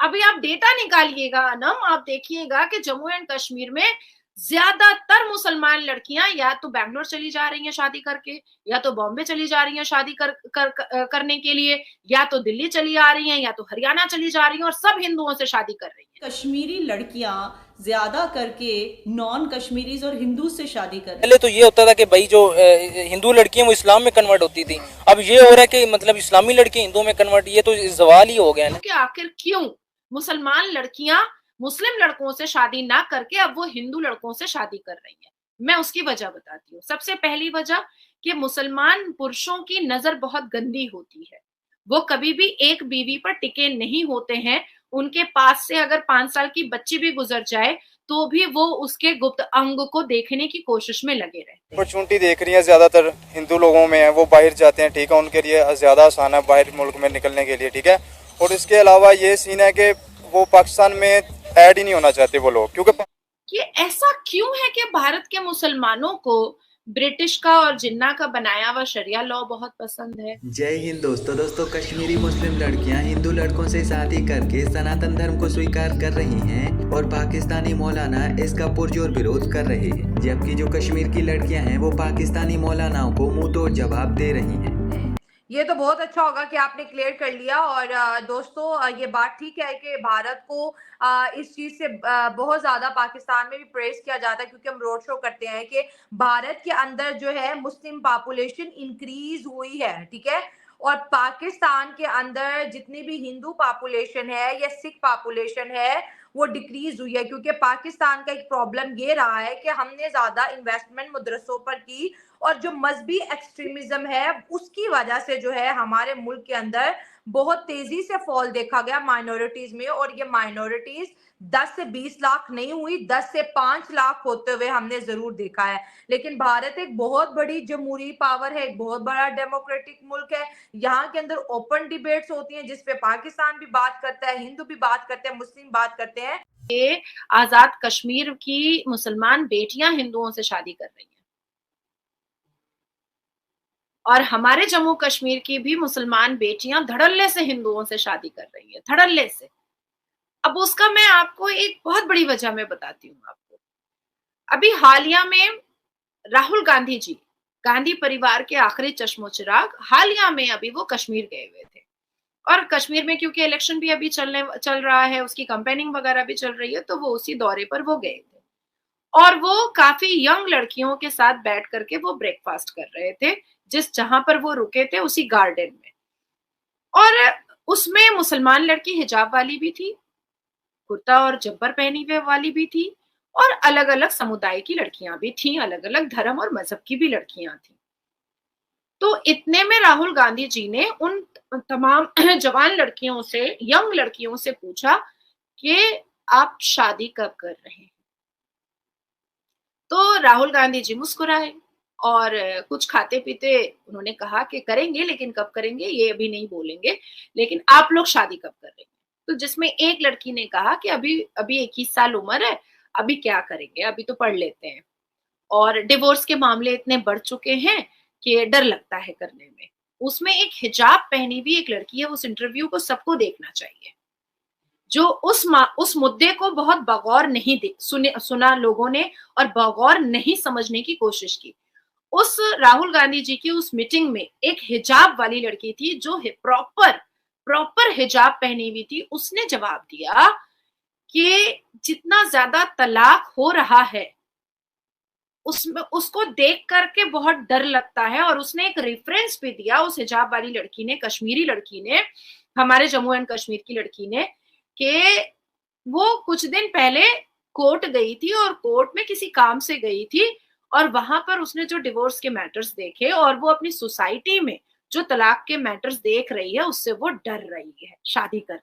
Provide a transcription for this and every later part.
अभी आप डेटा निकालिएगा अनम, आप देखिएगा कि जम्मू एंड कश्मीर में ज्यादातर मुसलमान लड़कियां या तो बैंगलोर चली जा रही हैं शादी करके, या तो बॉम्बे चली जा रही हैं शादी करने के लिए, या तो दिल्ली चली आ रही हैं, या तो हरियाणा चली जा रही हैं, और सब हिंदुओं से शादी कर रही हैं। कश्मीरी लड़कियां ज्यादा करके नॉन कश्मीरीज और हिंदू से शादी कर रही हैं। पहले तो ये होता था कि भाई जो हिंदू लड़कियां वो इस्लाम में कन्वर्ट होती थी, अब ये हो रहा है कि मतलब इस्लामी लड़की हिंदू में कन्वर्ट, ये तो सवाल ही हो गया ना कि आखिर क्यों मुसलमान लड़कियां मुस्लिम लड़कों से शादी ना करके अब वो हिंदू लड़कों से शादी कर रही हैं। मैं उसकी वजह बताती हूँ। सबसे पहली वजह कि मुसलमान पुरुषों की नजर बहुत गंदी होती है, वो कभी भी एक बीवी पर टिके नहीं होते हैं। उनके पास से अगर 5 साल की बच्ची भी गुजर जाए तो भी वो उसके गुप्त अंग को देखने की कोशिश में लगे रहते हैं। अपॉर्चुनिटी देख रही है ज्यादातर हिंदू लोगों में है, वो बाहर जाते हैं, ठीक है, उनके लिए ज्यादा आसान है बाहर मुल्क में निकलने के लिए, ठीक है। और इसके अलावा ये सीन है कि वो पाकिस्तान में ऐड ही नहीं होना चाहते वो लोग, क्योंकि ये ऐसा क्यों है कि भारत के मुसलमानों को ब्रिटिश का और जिन्ना का बनाया हुआ शरिया लॉ बहुत पसंद है। जय हिंद दोस्तों, कश्मीरी मुस्लिम लड़कियां हिंदू लड़कों से शादी करके सनातन धर्म को स्वीकार कर रही हैं और पाकिस्तानी मौलाना इसका पुरजोर विरोध कर रहे हैं, जबकि जो कश्मीर की लड़कियां हैं वो पाकिस्तानी मौलानाओं को मुंह तोड़ जवाब दे रही हैं। ये तो बहुत अच्छा होगा कि आपने क्लियर कर लिया। और दोस्तों, ये बात ठीक है कि भारत को इस चीज से बहुत ज्यादा पाकिस्तान में भी प्रेस किया जाता है, क्योंकि हम रोड शो करते हैं कि भारत के अंदर जो है मुस्लिम पॉपुलेशन इंक्रीज हुई है, ठीक है। और पाकिस्तान के अंदर जितनी भी हिंदू पॉपुलेशन है या सिख पॉपुलेशन है वो डिक्रीज हुई है, क्योंकि पाकिस्तान का एक प्रॉब्लम ये रहा है कि हमने ज्यादा इन्वेस्टमेंट मदरसों पर की, और जो मजहबी एक्सट्रीमिज्म है उसकी वजह से जो है हमारे मुल्क के अंदर बहुत तेजी से फॉल देखा गया माइनॉरिटीज में। और ये माइनॉरिटीज 10 से 20 लाख नहीं हुई, 10 से 5 लाख होते हुए हमने जरूर देखा है। लेकिन भारत एक बहुत बड़ी जमहूरी पावर है, एक बहुत बड़ा डेमोक्रेटिक मुल्क है। यहाँ के अंदर ओपन डिबेट्स होती हैं जिसपे पाकिस्तान भी बात करता है, हिंदू भी बात करते हैं, मुस्लिम बात करते हैं। ये आजाद कश्मीर की मुसलमान बेटियां हिंदुओं से शादी कर रही हैं, और हमारे जम्मू कश्मीर की भी मुसलमान बेटियां धड़ल्ले से हिंदुओं से शादी कर रही है, धड़ल्ले से। अब उसका मैं आपको एक बहुत बड़ी वजह मैं बताती हूँ आपको। अभी हालिया में राहुल गांधी जी, गांधी परिवार के आखिरी चश्मोचिराग, हालिया में अभी वो कश्मीर गए हुए थे। और कश्मीर में क्योंकि इलेक्शन भी अभी चल रहा है, उसकी कैंपेनिंग वगैरह भी चल रही है, तो वो उसी दौरे पर वो गए थे। और वो काफी यंग लड़कियों के साथ बैठ करके वो ब्रेकफास्ट कर रहे थे, जहां पर वो रुके थे उसी गार्डन में। और उसमें मुसलमान लड़की हिजाब वाली भी थी, कुर्ता और जब्बर पहनी हुए वाली भी थी, और अलग अलग समुदाय की लड़कियां भी थी, अलग अलग धर्म और मजहब की भी लड़कियां थी। तो इतने में राहुल गांधी जी ने उन तमाम जवान लड़कियों से, यंग लड़कियों से पूछा कि आप शादी कब कर रहे हैं। तो राहुल गांधी जी मुस्कुराए और कुछ खाते पीते उन्होंने कहा कि करेंगे, लेकिन कब करेंगे ये अभी नहीं बोलेंगे, लेकिन आप लोग शादी कब कर रहे हैं। तो जिसमें एक लड़की ने कहा कि अभी अभी 21 साल उम्र है, अभी क्या करेंगे, अभी तो पढ़ लेते हैं, और डिवोर्स के मामले इतने बढ़ चुके हैं कि डर लगता है करने में। उसमें एक हिजाब पहनी हुई एक लड़की है, उस इंटरव्यू को सबको देखना चाहिए, जो उस मुद्दे को बहुत बगौर नहीं सुना लोगों ने, और बगौर नहीं समझने की कोशिश की। उस राहुल गांधी जी की उस मीटिंग में एक हिजाब वाली लड़की थी जो प्रॉपर हिजाब पहनी हुई थी। उसने जवाब दिया कि जितना ज्यादा तलाक हो रहा है उसमें उसको देख करके बहुत डर लगता है। और उसने एक रेफरेंस भी दिया, उस हिजाब वाली लड़की ने, कश्मीरी लड़की ने, हमारे जम्मू एंड कश्मीर की लड़की ने, कि वो कुछ दिन पहले कोर्ट गई थी और कोर्ट में किसी काम से गई थी, और वहां पर उसने जो डिवोर्स के मैटर्स देखे, और वो अपनी सोसाइटी में जो तलाक के मैटर्स देख रही है उससे वो डर रही है शादी करने में।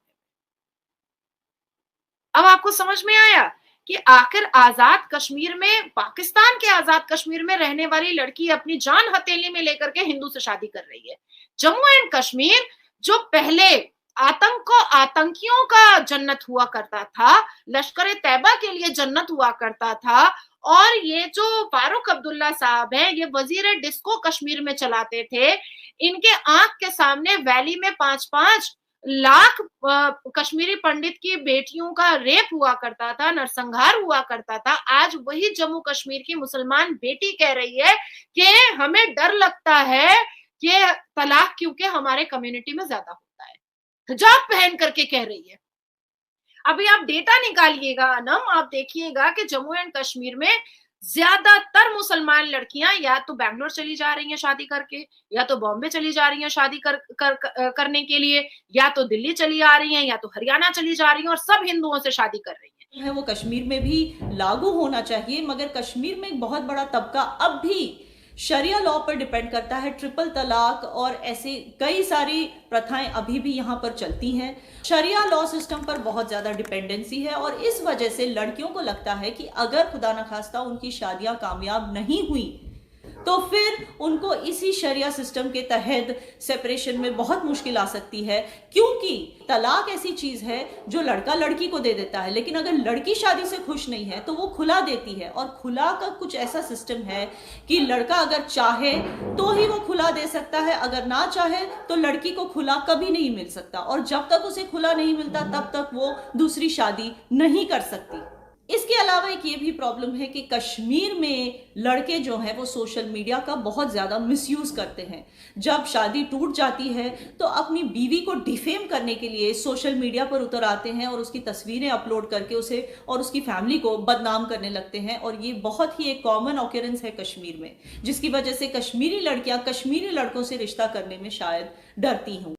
अब आपको समझ में आया कि आखिर आजाद कश्मीर में, पाकिस्तान के आजाद कश्मीर में रहने वाली लड़की अपनी जान हथेली में लेकर के हिंदू से शादी कर रही है। जम्मू एंड कश्मीर जो पहले आतंकियों का जन्नत हुआ करता था, लश्कर तैयबा के लिए जन्नत हुआ करता था, और ये जो फारूक अब्दुल्ला साहब हैं, ये वजीर डिस्को कश्मीर में चलाते थे, इनके आंख के सामने वैली में 5-5 लाख कश्मीरी पंडित की बेटियों का रेप हुआ करता था, नरसंहार हुआ करता था। आज वही जम्मू कश्मीर की मुसलमान बेटी कह रही है कि हमें डर लगता है कि तलाक क्योंकि हमारे कम्युनिटी में ज्यादा होता है। हिजाब पहन करके कह रही है। अभी आप डेटा निकालिएगा अनम, आप देखिएगा कि जम्मू एंड कश्मीर में ज्यादातर मुसलमान लड़कियां या तो बैंगलोर चली जा रही हैं शादी करके, या तो बॉम्बे चली जा रही हैं शादी करने के लिए, या तो दिल्ली चली आ रही हैं, या तो हरियाणा चली जा रही हैं, और सब हिंदुओं से शादी कर रही हैं। वो कश्मीर में भी लागू होना चाहिए, मगर कश्मीर में एक बहुत बड़ा तबका अब भी शरिया लॉ पर डिपेंड करता है। ट्रिपल तलाक और ऐसे कई सारी प्रथाएं अभी भी यहाँ पर चलती हैं। शरिया लॉ सिस्टम पर बहुत ज्यादा डिपेंडेंसी है और इस वजह से लड़कियों को लगता है कि अगर खुदा न खास्ता उनकी शादियां कामयाब नहीं हुई तो फिर उनको इसी शरिया सिस्टम के तहत सेपरेशन में बहुत मुश्किल आ सकती है, क्योंकि तलाक ऐसी चीज है जो लड़का लड़की को दे देता है, लेकिन अगर लड़की शादी से खुश नहीं है तो वो खुला देती है। और खुला का कुछ ऐसा सिस्टम है कि लड़का अगर चाहे तो ही वो खुला दे सकता है, अगर ना चाहे तो लड़की को खुला कभी नहीं मिल सकता, और जब तक उसे खुला नहीं मिलता तब तक वो दूसरी शादी नहीं कर सकती। इसके अलावा एक ये भी प्रॉब्लम है कि कश्मीर में लड़के जो हैं वो सोशल मीडिया का बहुत ज़्यादा मिसयूज़ करते हैं। जब शादी टूट जाती है तो अपनी बीवी को डिफेम करने के लिए सोशल मीडिया पर उतर आते हैं और उसकी तस्वीरें अपलोड करके उसे और उसकी फैमिली को बदनाम करने लगते हैं। और ये बहुत ही एक कॉमन ऑकरेंस है कश्मीर में, जिसकी वजह से कश्मीरी लड़कियां कश्मीरी लड़कों से रिश्ता करने में शायद डरती हों।